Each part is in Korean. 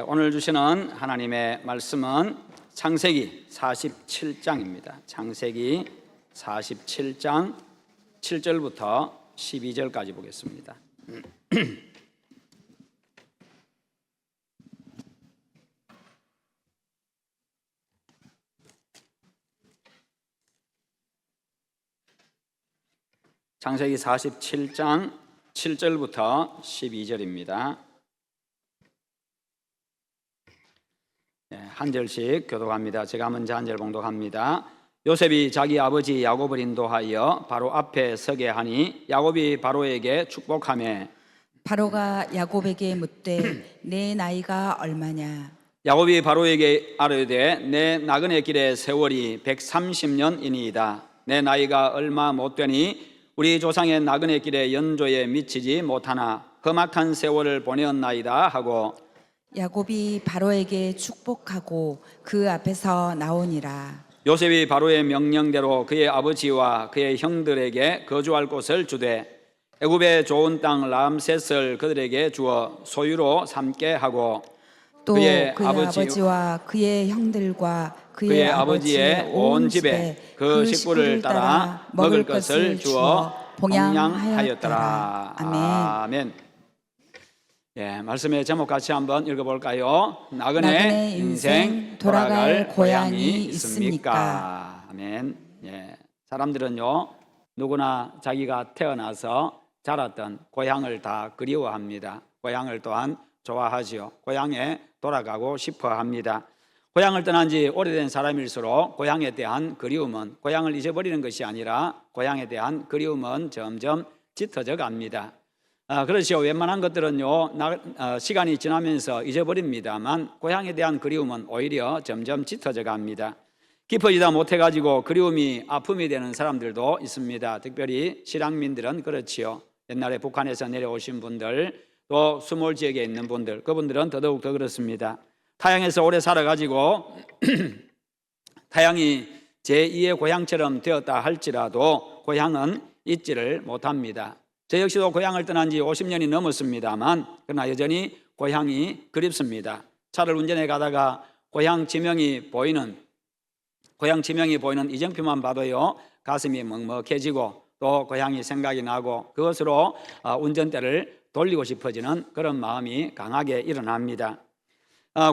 오늘 주시는 하나님의 말씀은 창세기 47장입니다. 창세기 47장 7절부터 12절까지 보겠습니다. 창세기 47장 7절부터 12절입니다. 한 절씩 교독합니다. 제가 먼저 한 절 봉독합니다. 요셉이 자기 아버지 야곱을 인도하여 바로 앞에 서게 하니 야곱이 바로에게 축복하며 바로가 야곱에게 묻되 내 나이가 얼마냐? 야곱이 바로에게 아뢰되 내 나그네 길의 세월이 130년이니이다. 내 나이가 얼마 못 되니 우리 조상의 나그네 길의 연조에 미치지 못하나 험악한 세월을 보내었나이다 하고 야곱이 바로에게 축복하고 그 앞에서 나오니라. 요셉이 바로의 명령대로 그의 아버지와 그의 형들에게 거주할 곳을 주되 애굽의 좋은 땅 람셋을 그들에게 주어 소유로 삼게 하고 또 그의 아버지와 그의 형들과 그의 아버지의 온 집에 그 식구를 따라 먹을 것을 주어 봉양하였더라. 아멘. 말씀의 제목 같이 한번 읽어볼까요? 나그네 인생 돌아갈 고향이 있습니까? 아멘. 사람들은요 누구나 자기가 태어나서 자랐던 고향을 다 그리워합니다. 고향을 또한 좋아하지요. 고향에 돌아가고 싶어 합니다. 고향을 떠난 지 오래된 사람일수록 고향에 대한 그리움은 고향을 잊어버리는 것이 아니라 고향에 대한 그리움은 점점 짙어져 갑니다. 그렇죠. 웬만한 것들은요 시간이 지나면서 잊어버립니다만 고향에 대한 그리움은 오히려 점점 짙어져 갑니다. 깊어지다 못해가지고 그리움이 아픔이 되는 사람들도 있습니다. 특별히 실향민들은 그렇지요. 옛날에 북한에서 내려오신 분들 또 수몰 지역에 있는 분들, 그분들은 더더욱 더 그렇습니다. 타향에서 오래 살아가지고 타향이 제2의 고향처럼 되었다 할지라도 고향은 잊지를 못합니다. 저 역시도 고향을 떠난 지 50년이 넘었습니다만 그러나 여전히 고향이 그립습니다. 차를 운전해 가다가 고향 지명이 보이는 이정표만 봐도요 가슴이 먹먹해지고 또 고향이 생각이 나고 그것으로 운전대를 돌리고 싶어지는 그런 마음이 강하게 일어납니다.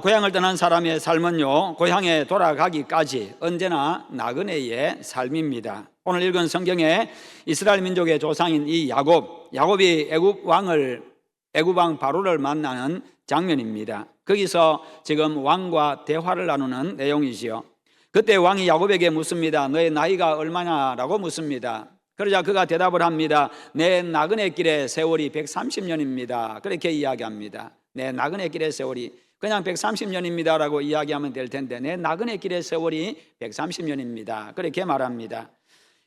고향을 떠난 사람의 삶은요 고향에 돌아가기까지 언제나 나그네의 삶입니다. 오늘 읽은 성경에 이스라엘 민족의 조상인 이 야곱이 애굽 왕 바로를 만나는 장면입니다. 거기서 지금 왕과 대화를 나누는 내용이지요. 그때 왕이 야곱에게 묻습니다. 너의 나이가 얼마냐라고 묻습니다. 그러자 그가 대답을 합니다. 내 나그네 길의 세월이 130년입니다. 그렇게 이야기합니다. 내 나그네 길의 세월이 그냥 130년입니다 라고 이야기하면 될 텐데 내 나그네 길의 세월이 130년입니다. 그렇게 말합니다.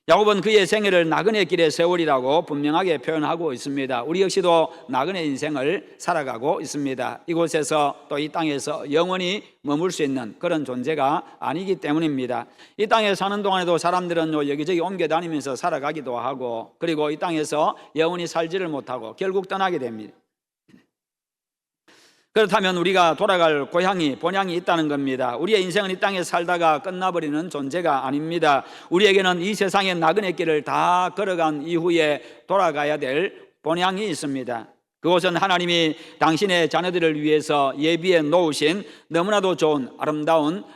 야곱은 그의 생애를 나그네 길의 세월이라고 분명하게 표현하고 있습니다. 우리 역시도 나그네 인생을 살아가고 있습니다. 이곳에서 또 이 땅에서 영원히 머물 수 있는 그런 존재가 아니기 때문입니다. 이 땅에 사는 동안에도 사람들은 여기저기 옮겨 다니면서 살아가기도 하고 그리고 이 땅에서 영원히 살지를 못하고 결국 떠나게 됩니다. 그렇다면 우리가 돌아갈 고향이 본향이 있다는 겁니다. 우리의 인생은 이 땅에 살다가 끝나버리는 존재가 아닙니다. 우리에게는 이 세상의 나그네 길을 다 걸어간 이후에 돌아가야 될 본향이 있습니다. 그것은 하나님이 당신의 자녀들을 위해서 예비해 놓으신 너무나도 좋은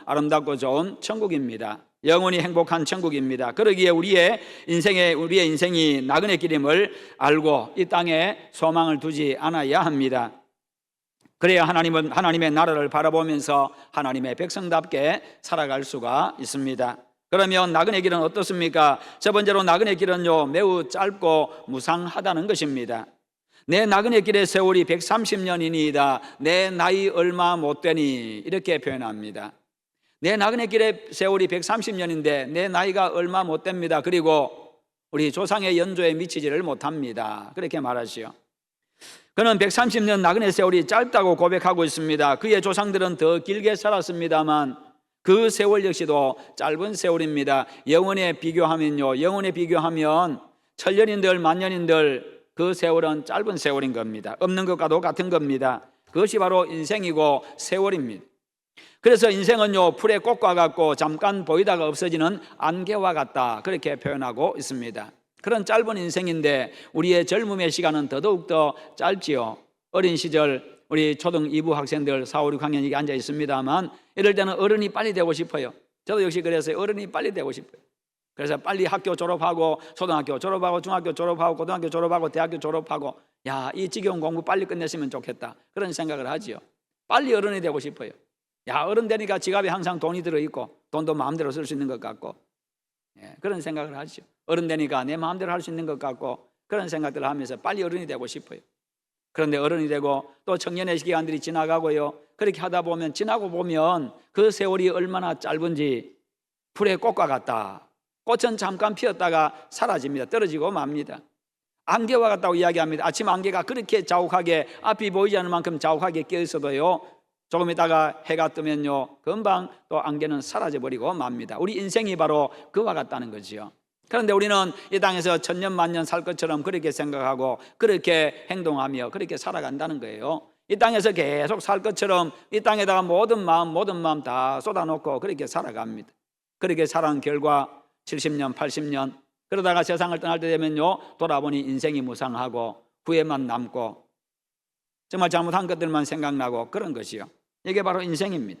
아름답고 좋은 천국입니다. 영원히 행복한 천국입니다. 그러기에 우리의 인생이 나그네 길임을 알고 이 땅에 소망을 두지 않아야 합니다. 그래야 하나님은 하나님의 나라를 바라보면서 하나님의 백성답게 살아갈 수가 있습니다. 그러면 나그네 길은 어떻습니까? 첫 번째로 나그네 길은요 매우 짧고 무상하다는 것입니다. 내 나그네 길의 세월이 130년이니이다. 내 나이 얼마 못 되니 이렇게 표현합니다. 내 나그네 길의 세월이 130년인데 내 나이가 얼마 못 됩니다. 그리고 우리 조상의 연조에 미치지를 못합니다. 그렇게 말하시오. 그는 130년 나그네 세월이 짧다고 고백하고 있습니다. 그의 조상들은 더 길게 살았습니다만 그 세월 역시도 짧은 세월입니다. 영원에 비교하면 천년인들 만년인들 그 세월은 짧은 세월인 겁니다. 없는 것과도 같은 겁니다. 그것이 바로 인생이고 세월입니다. 그래서 인생은요, 풀의 꽃과 같고 잠깐 보이다가 없어지는 안개와 같다, 그렇게 표현하고 있습니다. 그런 짧은 인생인데 우리의 젊음의 시간은 더더욱더 짧지요. 어린 시절 우리 초등 2부 학생들 4, 5, 6학년 이게 앉아 있습니다만, 이럴 때는 어른이 빨리 되고 싶어요. 저도 역시 그랬어요. 어른이 빨리 되고 싶어요. 그래서 빨리 학교 졸업하고, 초등학교 졸업하고, 중학교 졸업하고, 고등학교 졸업하고, 대학교 졸업하고, 야, 이 지겨운 공부 빨리 끝냈으면 좋겠다, 그런 생각을 하지요. 빨리 어른이 되고 싶어요. 야, 어른 되니까 지갑에 항상 돈이 들어있고 돈도 마음대로 쓸 수 있는 것 같고, 그런 생각을 하죠. 어른 되니까 내 마음대로 할 수 있는 것 같고, 그런 생각들을 하면서 빨리 어른이 되고 싶어요. 그런데 어른이 되고 또 청년의 기간들이 지나가고요, 그렇게 하다 보면, 지나고 보면 그 세월이 얼마나 짧은지 풀의 꽃과 같다. 꽃은 잠깐 피었다가 사라집니다. 떨어지고 맙니다. 안개와 같다고 이야기합니다. 아침 안개가 그렇게 자욱하게, 앞이 보이지 않을 만큼 자욱하게 끼어 있어도요, 조금 있다가 해가 뜨면요, 금방 또 안개는 사라져버리고 맙니다. 우리 인생이 바로 그와 같다는 거지요. 그런데 우리는 이 땅에서 천년 만년 살 것처럼 그렇게 생각하고 그렇게 행동하며 그렇게 살아간다는 거예요. 이 땅에서 계속 살 것처럼 이 땅에다가 모든 마음 다 쏟아놓고 그렇게 살아갑니다. 그렇게 살아간 결과 70년, 80년 그러다가 세상을 떠날 때 되면요, 돌아보니 인생이 무상하고 후회만 남고 정말 잘못한 것들만 생각나고 그런 것이요. 이게 바로 인생입니다.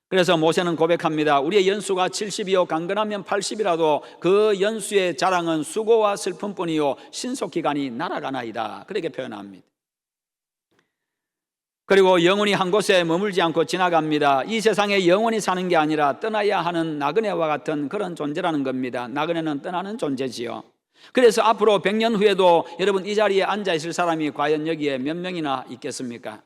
그래서 모세는 고백합니다. 우리의 연수가 70이요 강건하면 80이라도 그 연수의 자랑은 수고와 슬픔뿐이요 신속기간이 날아가나이다, 그렇게 표현합니다. 그리고 영원히 한 곳에 머물지 않고 지나갑니다. 이 세상에 영원히 사는 게 아니라 떠나야 하는 나그네와 같은 그런 존재라는 겁니다. 나그네는 떠나는 존재지요. 그래서 앞으로 100년 후에도 여러분 이 자리에 앉아 있을 사람이 과연 여기에 몇 명이나 있겠습니까?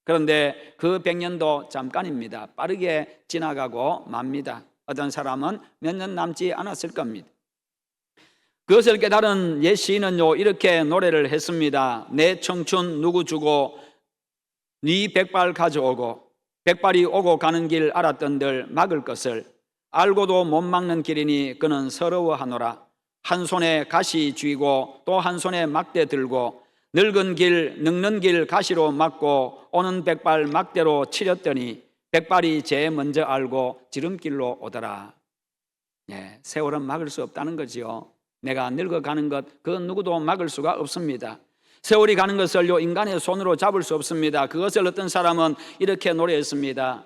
그런데 그 100년도 잠깐입니다. 빠르게 지나가고 맙니다. 어떤 사람은 몇 년 남지 않았을 겁니다. 그것을 깨달은 옛 시인은요, 이렇게 노래를 했습니다. 내 청춘 누구 주고 네 백발 가져오고, 백발이 오고 가는 길 알았던들 막을 것을 알고도 못 막는 길이니 그는 서러워하노라. 한 손에 가시 쥐고 또 한 손에 막대 들고 늙은 길 늙는 길 가시로 막고 오는 백발 막대로 치렸더니 백발이 제일 먼저 알고 지름길로 오더라. 세월은 막을 수 없다는 거지요. 내가 늙어가는 것 그 누구도 막을 수가 없습니다. 세월이 가는 것을요 인간의 손으로 잡을 수 없습니다. 그것을 어떤 사람은 이렇게 노래했습니다.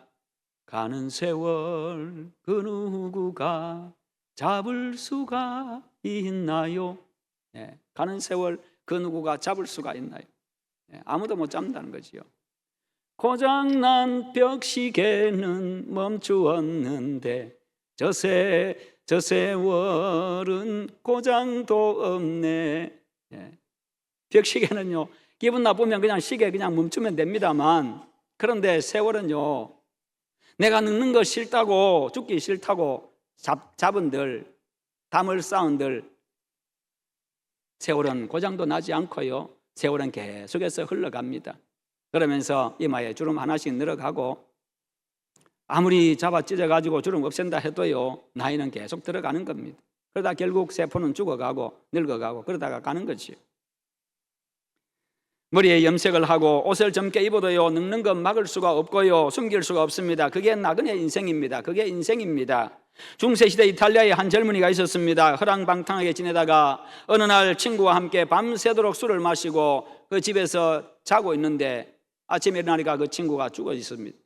가는 세월 그 누구가 잡을 수가 있나요? 가는 세월 그 누구가 잡을 수가 있나요? 아무도 못 잡는다는 거지요. 고장난 벽시계는 멈추었는데 저 세월은 고장도 없네. 벽시계는요, 기분 나쁘면 그냥 시계 그냥 멈추면 됩니다만, 그런데 세월은요, 내가 늙는 거 싫다고, 죽기 싫다고 잡은들, 담을 쌓은들, 세월은 고장도 나지 않고요, 세월은 계속해서 흘러갑니다. 그러면서 이마에 주름 하나씩 늘어가고, 아무리 잡아 찢어가지고 주름 없앤다 해도요, 나이는 계속 들어가는 겁니다. 그러다 결국 세포는 죽어가고 늙어가고 그러다가 가는 거지요. 머리에 염색을 하고 옷을 젊게 입어도요, 늙는 건 막을 수가 없고요, 숨길 수가 없습니다. 그게 나그네 인생입니다. 그게 인생입니다. 중세시대 이탈리아에 한 젊은이가 있었습니다. 허랑방탕하게 지내다가 어느 날 친구와 함께 밤새도록 술을 마시고 그 집에서 자고 있는데 아침에 일어나니까 그 친구가 죽어 있습니다.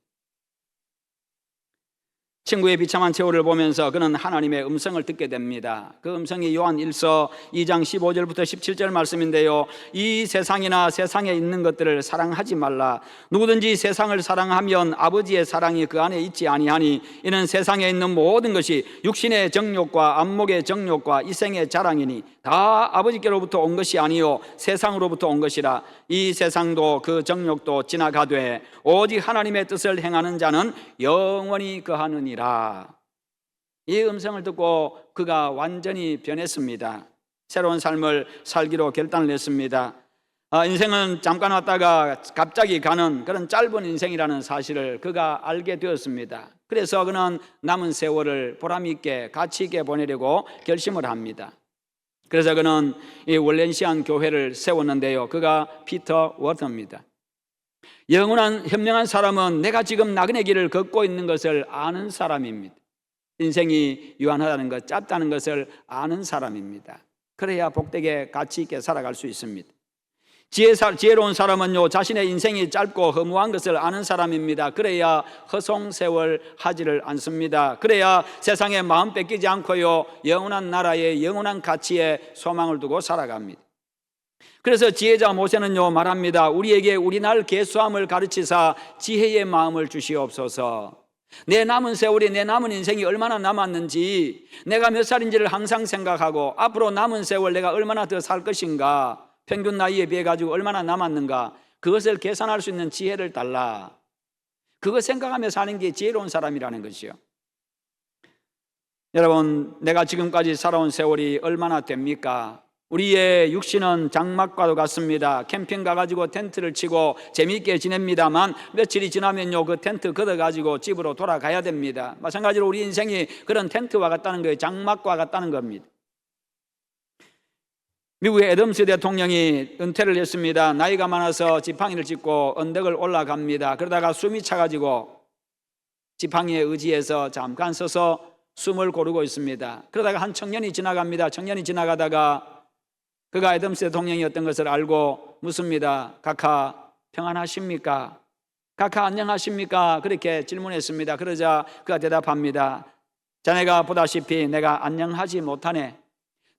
친구의 비참한 최후를 보면서 그는 하나님의 음성을 듣게 됩니다. 그 음성이 요한 1서 2장 15절부터 17절 말씀인데요, 이 세상이나 세상에 있는 것들을 사랑하지 말라. 누구든지 세상을 사랑하면 아버지의 사랑이 그 안에 있지 아니하니 이는 세상에 있는 모든 것이 육신의 정욕과 안목의 정욕과 이생의 자랑이니 다 아버지께로부터 온 것이 아니요 세상으로부터 온 것이라. 이 세상도 그 정욕도 지나가되 오직 하나님의 뜻을 행하는 자는 영원히 거하느니라. 이 음성을 듣고 그가 완전히 변했습니다. 새로운 삶을 살기로 결단을 했습니다. 인생은 잠깐 왔다가 갑자기 가는 그런 짧은 인생이라는 사실을 그가 알게 되었습니다. 그래서 그는 남은 세월을 보람 있게 가치 있게 보내려고 결심을 합니다. 그래서 그는 이 월렌시안 교회를 세웠는데요. 그가 피터 워터입니다. 영원한 현명한 사람은 내가 지금 나그네 길을 걷고 있는 것을 아는 사람입니다. 인생이 유한하다는 것, 짧다는 것을 아는 사람입니다. 그래야 복되게 가치 있게 살아갈 수 있습니다. 지혜로운 사람은요, 자신의 인생이 짧고 허무한 것을 아는 사람입니다. 그래야 허송세월 하지를 않습니다. 그래야 세상에 마음 뺏기지 않고요, 영원한 나라에 영원한 가치에 소망을 두고 살아갑니다. 그래서 지혜자 모세는요 말합니다. 우리에게 우리 날 계수함을 가르치사 지혜의 마음을 주시옵소서. 내 남은 세월이, 내 남은 인생이 얼마나 남았는지, 내가 몇 살인지를 항상 생각하고 앞으로 남은 세월 내가 얼마나 더 살 것인가, 평균 나이에 비해 가지고 얼마나 남았는가, 그것을 계산할 수 있는 지혜를 달라. 그거 생각하며 사는 게 지혜로운 사람이라는 것이요. 여러분, 내가 지금까지 살아온 세월이 얼마나 됩니까? 우리의 육신은 장막과도 같습니다. 캠핑 가가지고 텐트를 치고 재미있게 지냅니다만 며칠이 지나면요, 그 텐트 걷어가지고 집으로 돌아가야 됩니다. 마찬가지로 우리 인생이 그런 텐트와 같다는 거예요. 장막과 같다는 겁니다. 미국의 애덤스 대통령이 은퇴를 했습니다. 나이가 많아서 지팡이를 짚고 언덕을 올라갑니다. 그러다가 숨이 차가지고 지팡이에 의지해서 잠깐 서서 숨을 고르고 있습니다. 그러다가 한 청년이 지나갑니다. 청년이 지나가다가 그가 애덤스 대통령이었던 것을 알고 묻습니다. 카카 평안하십니까? 카카 안녕하십니까? 그렇게 질문했습니다. 그러자 그가 대답합니다. 자네가 보다시피 내가 안녕하지 못하네.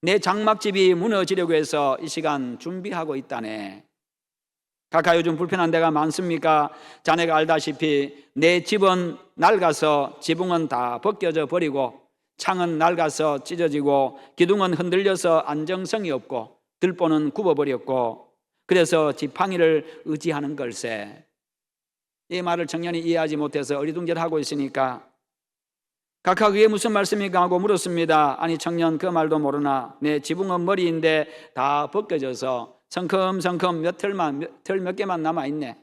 내 장막집이 무너지려고 해서 이 시간 준비하고 있다네. 카카 요즘 불편한 데가 많습니까? 자네가 알다시피 내 집은 낡아서 지붕은 다 벗겨져 버리고 창은 낡아서 찢어지고 기둥은 흔들려서 안정성이 없고 들보는 굽어버렸고 그래서 지팡이를 의지하는 걸세. 이 말을 청년이 이해하지 못해서 어리둥절하고 있으니까 카카 그게 무슨 말씀입니까? 하고 물었습니다. 아니 청년 그 말도 모르나 내 지붕은 머리인데 다 벗겨져서 성큼성큼 털 몇 개만 남아있네.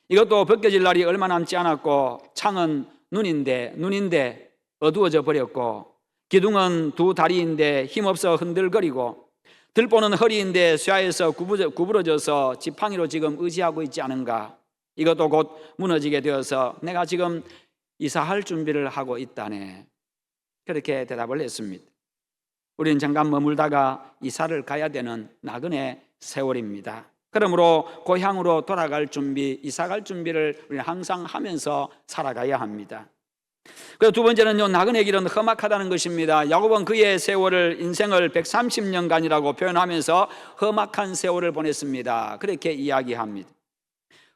이것도 벗겨질 날이 얼마 남지 않았고 창은 눈인데 어두워져 버렸고 기둥은 두 다리인데 힘없어 흔들거리고 들보는 허리인데 쇠하에서 구부러져서 지팡이로 지금 의지하고 있지 않은가. 이것도 곧 무너지게 되어서 내가 지금 이사할 준비를 하고 있다네. 그렇게 대답을 했습니다. 우리는 잠깐 머물다가 이사를 가야 되는 나그네 세월입니다. 그러므로 고향으로 돌아갈 준비, 이사갈 준비를 우리는 항상 하면서 살아가야 합니다. 그리고 두 번째는요, 나그네 길은 험악하다는 것입니다. 야곱은 그의 세월을, 인생을 130년간이라고 표현하면서 험악한 세월을 보냈습니다. 그렇게 이야기합니다.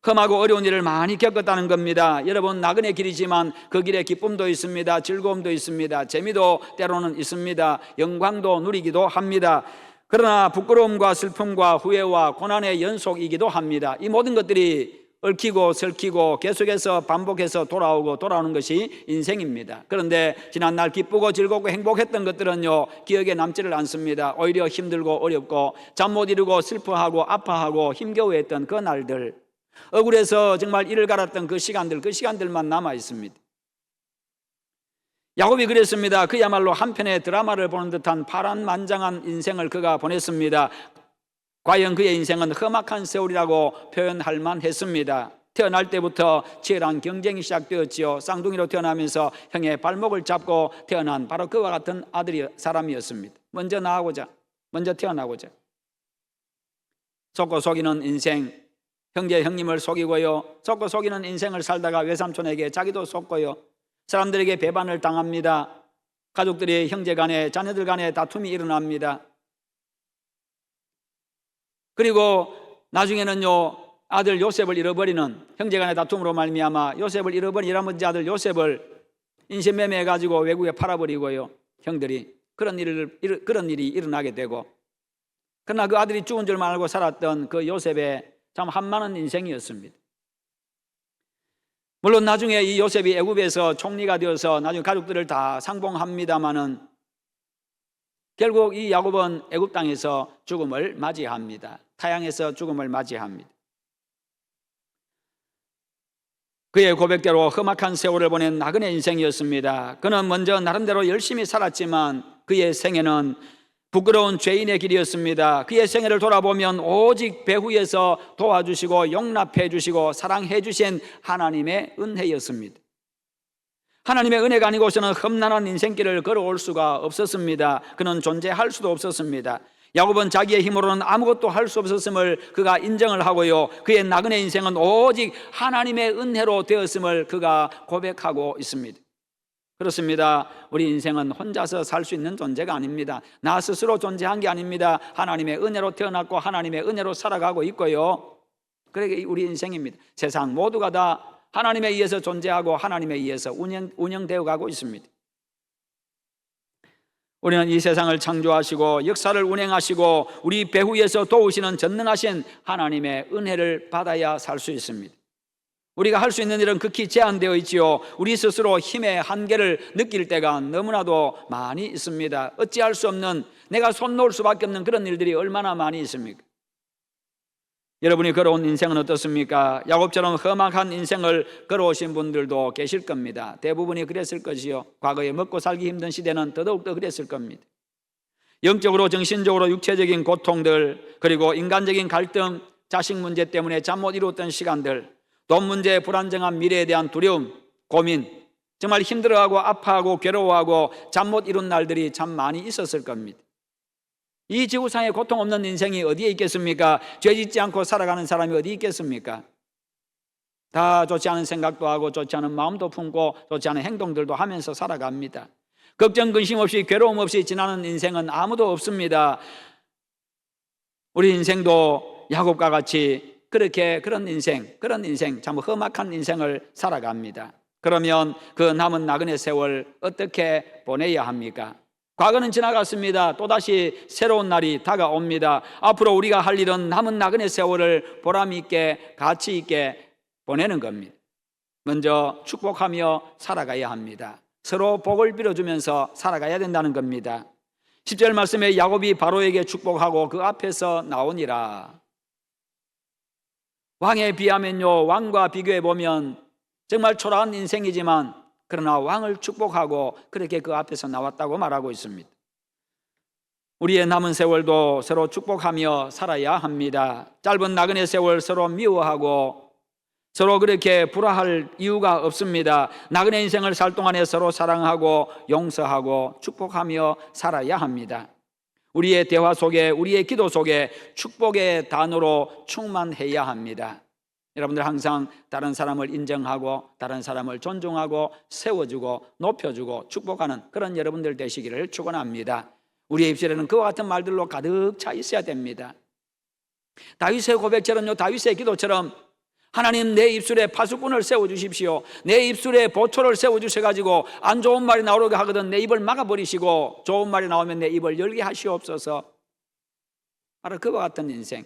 험하고 어려운 일을 많이 겪었다는 겁니다. 여러분, 나그네 길이지만 그 길에 기쁨도 있습니다. 즐거움도 있습니다. 재미도 때로는 있습니다. 영광도 누리기도 합니다. 그러나 부끄러움과 슬픔과 후회와 고난의 연속이기도 합니다. 이 모든 것들이 얽히고 설키고 계속해서 반복해서 돌아오는 것이 인생입니다. 그런데 지난날 기쁘고 즐겁고 행복했던 것들은요, 기억에 남지를 않습니다. 오히려 힘들고 어렵고 잠 못 이루고 슬퍼하고 아파하고 힘겨워했던 그 날들, 억울해서 정말 이를 갈았던 그 시간들만 남아 있습니다. 야곱이 그랬습니다. 그야말로 한 편의 드라마를 보는 듯한 파란만장한 인생을 그가 보냈습니다. 과연 그의 인생은 험악한 세월이라고 표현할 만했습니다. 태어날 때부터 치열한 경쟁이 시작되었지요. 쌍둥이로 태어나면서 형의 발목을 잡고 태어난 바로 그와 같은 사람이었습니다. 먼저 태어나고자 속고 속이는 인생, 형제 형님을 속이고요, 속고 속이는 인생을 살다가 외삼촌에게 자기도 속고요, 사람들에게 배반을 당합니다. 가족들이 형제 간에, 자녀들 간에 다툼이 일어납니다. 그리고 나중에는요, 아들 요셉을 잃어버리는, 형제간의 다툼으로 말미암아 요셉을 잃어버린 이라머지 아들 요셉을 인신매매해가지고 외국에 팔아버리고요, 형들이 그런 일이 일어나게 되고, 그러나 그 아들이 죽은 줄만 알고 살았던 그 요셉의 참 한많은 인생이었습니다. 물론 나중에 이 요셉이 애굽에서 총리가 되어서 나중에 가족들을 다 상봉합니다마는 결국 이 야곱은 애굽 땅에서 죽음을 맞이합니다. 타향에서 죽음을 맞이합니다. 그의 고백대로 험악한 세월을 보낸 나그네 인생이었습니다. 그는 먼저 나름대로 열심히 살았지만 그의 생애는 부끄러운 죄인의 길이었습니다. 그의 생애를 돌아보면 오직 배후에서 도와주시고 용납해 주시고 사랑해 주신 하나님의 은혜였습니다. 하나님의 은혜가 아니고서는 험난한 인생길을 걸어올 수가 없었습니다. 그는 존재할 수도 없었습니다. 야곱은 자기의 힘으로는 아무것도 할 수 없었음을 그가 인정을 하고요, 그의 나그네 인생은 오직 하나님의 은혜로 되었음을 그가 고백하고 있습니다. 그렇습니다. 우리 인생은 혼자서 살 수 있는 존재가 아닙니다. 나 스스로 존재한 게 아닙니다. 하나님의 은혜로 태어났고 하나님의 은혜로 살아가고 있고요, 그러게 우리 인생입니다. 세상 모두가 다 하나님에 의해서 존재하고 하나님에 의해서 운영되어 가고 있습니다. 우리는 이 세상을 창조하시고 역사를 운행하시고 우리 배후에서 도우시는 전능하신 하나님의 은혜를 받아야 살 수 있습니다. 우리가 할 수 있는 일은 극히 제한되어 있지요. 우리 스스로 힘의 한계를 느낄 때가 너무나도 많이 있습니다. 어찌할 수 없는, 내가 손 놓을 수밖에 없는 그런 일들이 얼마나 많이 있습니까? 여러분이 걸어온 인생은 어떻습니까? 야곱처럼 험악한 인생을 걸어오신 분들도 계실 겁니다. 대부분이 그랬을 것이요, 과거에 먹고 살기 힘든 시대는 더더욱더 그랬을 겁니다. 영적으로 정신적으로 육체적인 고통들, 그리고 인간적인 갈등, 자식 문제 때문에 잠 못 이루었던 시간들, 돈 문제, 불안정한 미래에 대한 두려움, 고민, 정말 힘들어하고 아파하고 괴로워하고 잠 못 이룬 날들이 참 많이 있었을 겁니다. 이 지구상에 고통 없는 인생이 어디에 있겠습니까? 죄 짓지 않고 살아가는 사람이 어디 있겠습니까? 다 좋지 않은 생각도 하고 좋지 않은 마음도 품고 좋지 않은 행동들도 하면서 살아갑니다. 걱정 근심 없이 괴로움 없이 지나는 인생은 아무도 없습니다. 우리 인생도 야곱과 같이 그런 인생, 참 험악한 인생을 살아갑니다. 그러면 그 남은 나그네 세월 어떻게 보내야 합니까? 과거는 지나갔습니다. 또다시 새로운 날이 다가옵니다. 앞으로 우리가 할 일은 남은 나그네 세월을 보람 있게 가치 있게 보내는 겁니다. 먼저 축복하며 살아가야 합니다. 서로 복을 빌어주면서 살아가야 된다는 겁니다. 10절 말씀에 야곱이 바로에게 축복하고 그 앞에서 나오니라. 왕에 비하면요, 왕과 비교해 보면 정말 초라한 인생이지만 그러나 왕을 축복하고 그렇게 그 앞에서 나왔다고 말하고 있습니다. 우리의 남은 세월도 서로 축복하며 살아야 합니다. 짧은 나그네 세월 서로 미워하고 서로 그렇게 불화할 이유가 없습니다. 나그네 인생을 살 동안에 서로 사랑하고 용서하고 축복하며 살아야 합니다. 우리의 대화 속에, 우리의 기도 속에 축복의 단어로 충만해야 합니다. 여러분들 항상 다른 사람을 인정하고 다른 사람을 존중하고 세워주고 높여주고 축복하는 그런 여러분들 되시기를 축원합니다. 우리의 입술에는 그와 같은 말들로 가득 차 있어야 됩니다. 다윗의 고백처럼요, 다윗의 기도처럼 하나님, 내 입술에 파수꾼을 세워주십시오. 내 입술에 보초를 세워주셔가지고 안 좋은 말이 나오게 하거든 내 입을 막아버리시고 좋은 말이 나오면 내 입을 열게 하시옵소서. 바로 그와 같은 인생.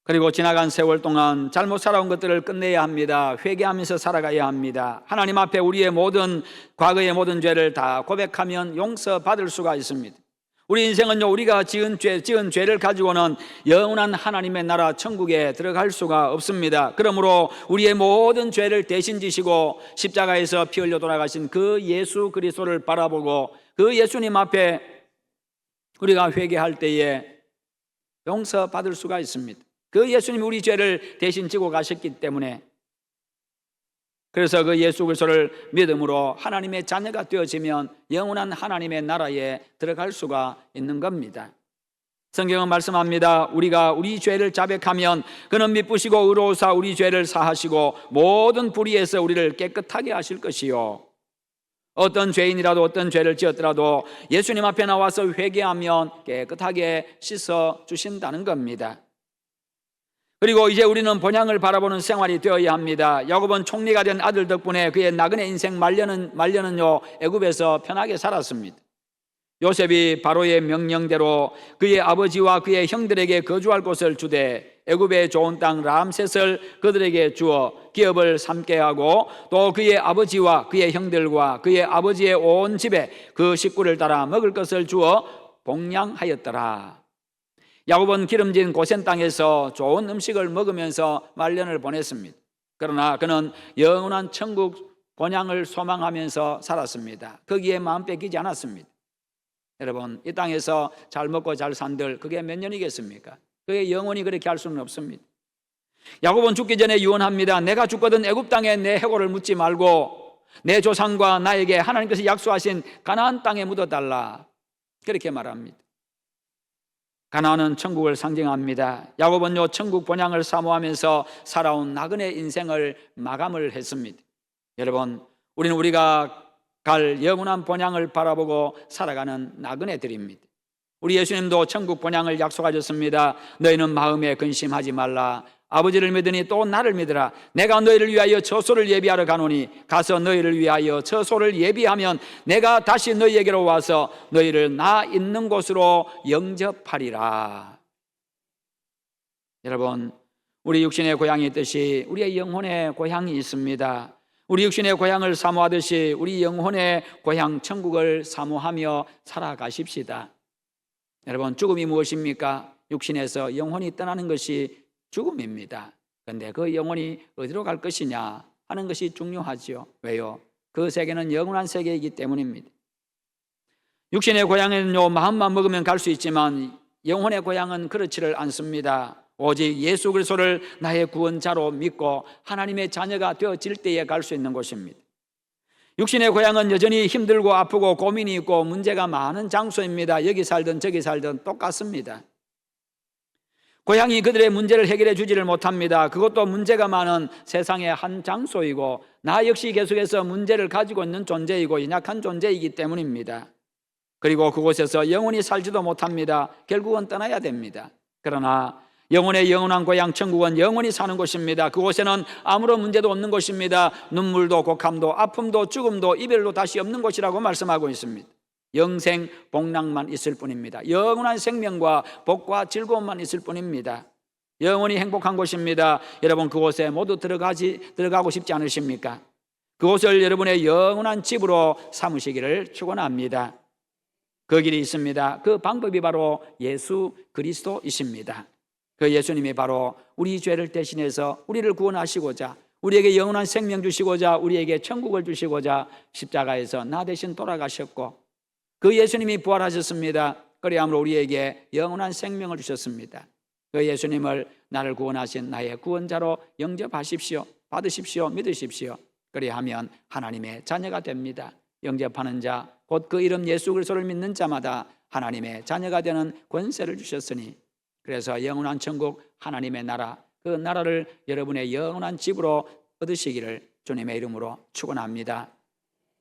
그리고 지나간 세월 동안 잘못 살아온 것들을 끝내야 합니다. 회개하면서 살아가야 합니다. 하나님 앞에 우리의 과거의 모든 죄를 다 고백하면 용서받을 수가 있습니다. 우리 인생은요, 우리가 지은 죄를 가지고는 영원한 하나님의 나라 천국에 들어갈 수가 없습니다. 그러므로 우리의 모든 죄를 대신 지시고 십자가에서 피 흘려 돌아가신 그 예수 그리스도를 바라보고 그 예수님 앞에 우리가 회개할 때에 용서받을 수가 있습니다. 그 예수님이 우리 죄를 대신 지고 가셨기 때문에, 그래서 그 예수 그리스도를 믿음으로 하나님의 자녀가 되어지면 영원한 하나님의 나라에 들어갈 수가 있는 겁니다. 성경은 말씀합니다. 우리가 우리 죄를 자백하면 그는 미쁘시고 의로우사 우리 죄를 사하시고 모든 불의에서 우리를 깨끗하게 하실 것이요, 어떤 죄인이라도 어떤 죄를 지었더라도 예수님 앞에 나와서 회개하면 깨끗하게 씻어 주신다는 겁니다. 그리고 이제 우리는 본향을 바라보는 생활이 되어야 합니다. 야곱은 총리가 된 아들 덕분에 그의 나그네 인생 말년은요 애굽에서 편하게 살았습니다. 요셉이 바로의 명령대로 그의 아버지와 그의 형들에게 거주할 곳을 주되 애굽의 좋은 땅 람셋을 그들에게 주어 기업을 삼게 하고 또 그의 아버지와 그의 형들과 그의 아버지의 온 집에 그 식구를 따라 먹을 것을 주어 복량하였더라. 야곱은 기름진 고센 땅에서 좋은 음식을 먹으면서 말년을 보냈습니다. 그러나 그는 영원한 천국 본향을 소망하면서 살았습니다. 거기에 마음 뺏기지 않았습니다. 여러분, 이 땅에서 잘 먹고 잘 산들 그게 몇 년이겠습니까? 그게 영원히 그렇게 할 수는 없습니다. 야곱은 죽기 전에 유언합니다. 내가 죽거든 애굽 땅에 내 해골을 묻지 말고 내 조상과 나에게 하나님께서 약속하신 가나안 땅에 묻어달라, 그렇게 말합니다. 가나안은 천국을 상징합니다. 야곱은요, 천국 본향을 사모하면서 살아온 나그네 인생을 마감을 했습니다. 여러분, 우리는 우리가 갈 영원한 본향을 바라보고 살아가는 나그네들입니다. 우리 예수님도 천국 본향을 약속하셨습니다. 너희는 마음에 근심하지 말라. 아버지를 믿으니 또 나를 믿으라. 내가 너희를 위하여 처소를 예비하러 가노니 가서 너희를 위하여 처소를 예비하면 내가 다시 너희에게로 와서 너희를 나 있는 곳으로 영접하리라. 여러분, 우리 육신의 고향이 있듯이 우리의 영혼의 고향이 있습니다. 우리 육신의 고향을 사모하듯이 우리 영혼의 고향 천국을 사모하며 살아가십시다. 여러분, 죽음이 무엇입니까? 육신에서 영혼이 떠나는 것이 죽음입니다. 그런데 그 영혼이 어디로 갈 것이냐 하는 것이 중요하죠. 왜요? 그 세계는 영원한 세계이기 때문입니다. 육신의 고향에는요, 마음만 먹으면 갈 수 있지만 영혼의 고향은 그렇지를 않습니다. 오직 예수 그리스도를 나의 구원자로 믿고 하나님의 자녀가 되어질 때에 갈 수 있는 곳입니다. 육신의 고향은 여전히 힘들고 아프고 고민이 있고 문제가 많은 장소입니다. 여기 살든 저기 살든 똑같습니다. 고향이 그들의 문제를 해결해 주지를 못합니다. 그것도 문제가 많은 세상의 한 장소이고 나 역시 계속해서 문제를 가지고 있는 존재이고 연약한 존재이기 때문입니다. 그리고 그곳에서 영원히 살지도 못합니다. 결국은 떠나야 됩니다. 그러나 영혼의 영원한 고향 천국은 영원히 사는 곳입니다. 그곳에는 아무런 문제도 없는 곳입니다. 눈물도 곡함도 아픔도 죽음도 이별도 다시 없는 곳이라고 말씀하고 있습니다. 영생 복락만 있을 뿐입니다. 영원한 생명과 복과 즐거움만 있을 뿐입니다. 영원히 행복한 곳입니다. 여러분, 그곳에 모두 들어가고 싶지 않으십니까? 그곳을 여러분의 영원한 집으로 삼으시기를 축원합니다. 그 길이 있습니다. 그 방법이 바로 예수 그리스도이십니다. 그 예수님이 바로 우리 죄를 대신해서 우리를 구원하시고자, 우리에게 영원한 생명 주시고자, 우리에게 천국을 주시고자 십자가에서 나 대신 돌아가셨고, 그 예수님이 부활하셨습니다. 그리함으로 우리에게 영원한 생명을 주셨습니다. 그 예수님을 나를 구원하신 나의 구원자로 영접하십시오. 받으십시오. 믿으십시오. 그리하면 하나님의 자녀가 됩니다. 영접하는 자, 곧 그 이름 예수 그리스도를 믿는 자마다 하나님의 자녀가 되는 권세를 주셨으니, 그래서 영원한 천국 하나님의 나라, 그 나라를 여러분의 영원한 집으로 얻으시기를 주님의 이름으로 축원합니다.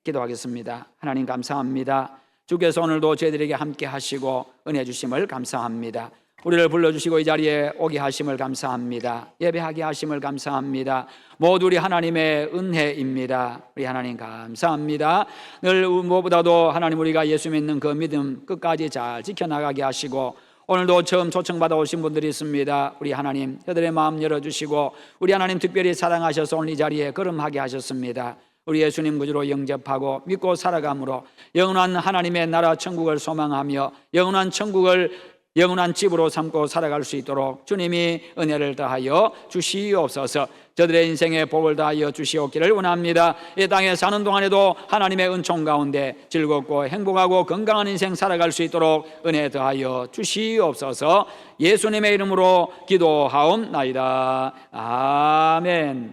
기도하겠습니다. 하나님 감사합니다. 주께서 오늘도 저희들에게 함께 하시고 은혜 주심을 감사합니다. 우리를 불러주시고 이 자리에 오게 하심을 감사합니다. 예배하게 하심을 감사합니다. 모두 우리 하나님의 은혜입니다. 우리 하나님 감사합니다. 늘 무엇보다도 하나님, 우리가 예수 믿는 그 믿음 끝까지 잘 지켜나가게 하시고, 오늘도 처음 초청받아 오신 분들이 있습니다. 우리 하나님, 저들의 마음 열어주시고 우리 하나님 특별히 사랑하셔서 오늘 이 자리에 거름하게 하셨습니다. 우리 예수님 구주로 영접하고 믿고 살아감으로 영원한 하나님의 나라 천국을 소망하며 영원한 천국을 영원한 집으로 삼고 살아갈 수 있도록 주님이 은혜를 더하여 주시옵소서. 저들의 인생에 복을 더하여 주시옵기를 원합니다. 이 땅에 사는 동안에도 하나님의 은총 가운데 즐겁고 행복하고 건강한 인생 살아갈 수 있도록 은혜 더하여 주시옵소서. 예수님의 이름으로 기도하옵나이다. 아멘.